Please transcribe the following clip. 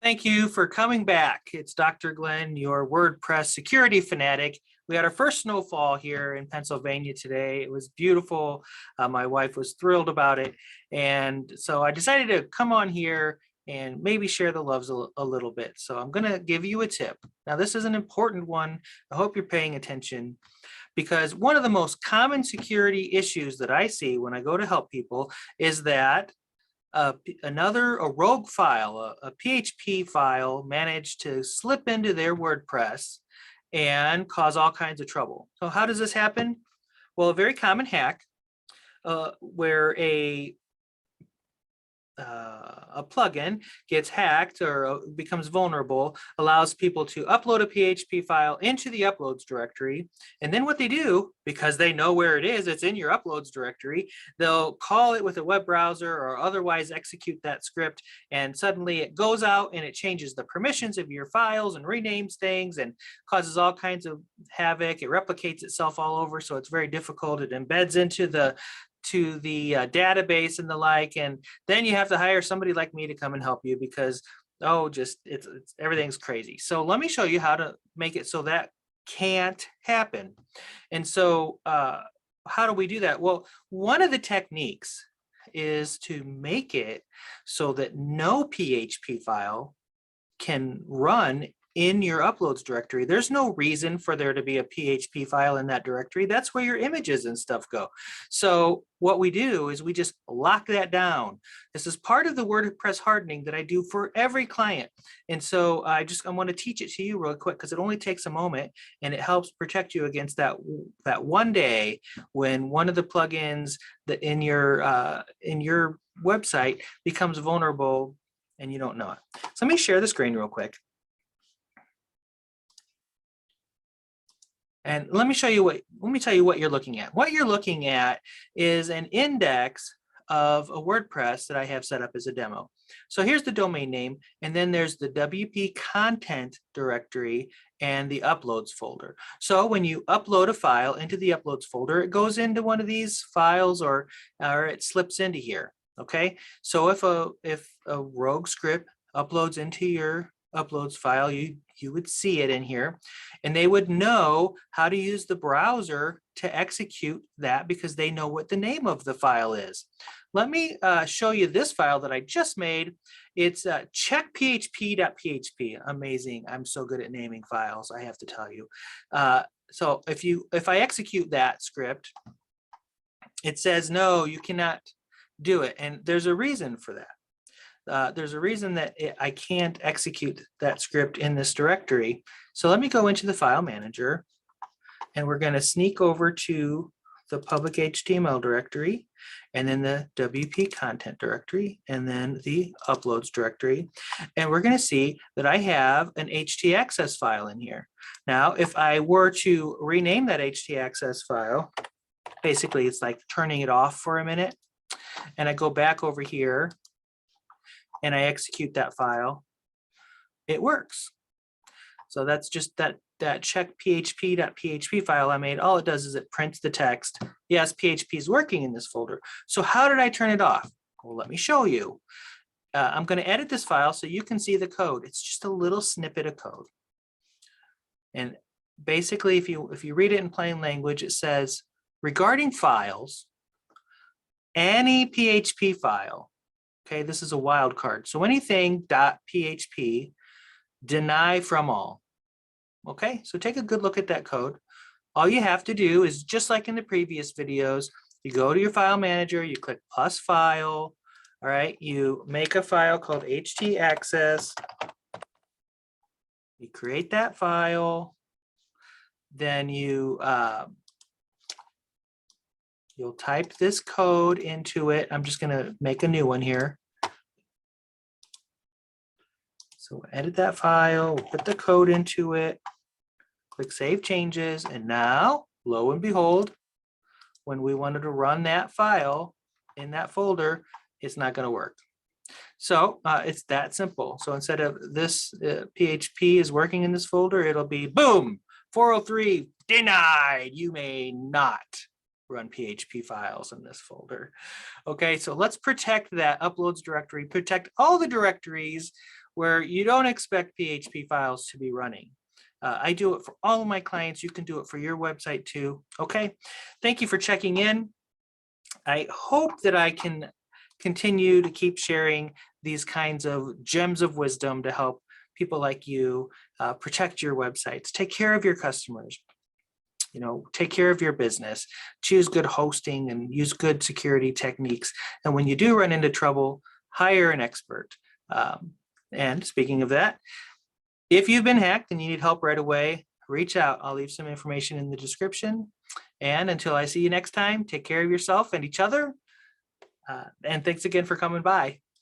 Thank you for coming back. It's Dr. Glenn, your WordPress security fanatic. We had our first snowfall here in Pennsylvania today. It was beautiful. My wife was thrilled about it. And so I decided to come on here and maybe share the loves a little bit. So I'm going to give you a tip. Now, this is an important one. I hope you're paying attention, because one of the most common security issues that I see when I go to help people is that a rogue file, a PHP file, managed to slip into their WordPress and cause all kinds of trouble. So how does this happen? Well, a very common hack where a plugin gets hacked or becomes vulnerable allows people to upload a PHP file into the uploads directory. And then what they do, because they know where it is, it's in your uploads directory, they'll call it with a web browser or otherwise execute that script. And suddenly it goes out and it changes the permissions of your files and renames things and causes all kinds of havoc. It replicates itself all over. So it's very difficult. It embeds into the database and the like, and then you have to hire somebody like me to come and help you because it's everything's crazy. So let me show you how to make it so that can't happen. And so how do we do that? Well, one of the techniques is to make it so that no PHP file can run in your uploads directory. There's no reason for there to be a PHP file in that directory. That's where your images and stuff go. So what we do is we just lock that down. This is part of the WordPress hardening that I do for every client. And so I want to teach it to you real quick because it only takes a moment and it helps protect you against that one day when one of the plugins that in your website becomes vulnerable and you don't know it. So let me share the screen real quick. And let me tell you what you're looking at. What you're looking at is an index of a WordPress that I have set up as a demo. So here's the domain name, and then there's the WP content directory and the uploads folder. So when you upload a file into the uploads folder, it goes into one of these files or it slips into here. Okay, so if a rogue script uploads into your uploads file, you would see it in here, and they would know how to use the browser to execute that because they know what the name of the file is. Let me show you this file that I just made. It's checkphp.php. Amazing. I'm so good at naming files, I have to tell you. So if I execute that script, it says no, you cannot do it, and there's a reason for that. There's a reason that I can't execute that script in this directory. So let me go into the file manager, and we're going to sneak over to the public HTML directory, and then the WP content directory, and then the uploads directory. And we're going to see that I have an htaccess file in here. Now, if I were to rename that htaccess file, basically it's like turning it off for a minute, and I go back over here, and I execute that file, it works. So that's just that checkphp.php file I made. All it does is it prints the text. Yes, PHP is working in this folder. So how did I turn it off? Well, let me show you. I'm going to edit this file so you can see the code. It's just a little snippet of code. And basically, if you read it in plain language, it says, regarding files, any PHP file, okay, this is a wildcard. So anything .php, deny from all. Okay, so take a good look at that code. All you have to do is, just like in the previous videos, you go to your file manager, you click plus file, all right, you make a file called htaccess, you create that file, then you'll type this code into it. I'm just going to make a new one here. So edit that file, put the code into it, click Save Changes, and now, lo and behold, when we wanted to run that file in that folder, it's not going to work. So it's that simple. So instead of this PHP is working in this folder, it'll be boom, 403 denied. You may not run PHP files in this folder. Okay, so let's protect that uploads directory, protect all the directories where you don't expect PHP files to be running. I do it for all of my clients. You can do it for your website too. Okay. Thank you for checking in. I hope that I can continue to keep sharing these kinds of gems of wisdom to help people like you protect your websites, take care of your customers, take care of your business, choose good hosting and use good security techniques. And when you do run into trouble, hire an expert. And speaking of that, if you've been hacked and you need help right away, reach out. I'll leave some information in the description. And until I see you next time, take care of yourself and each other. And thanks again for coming by.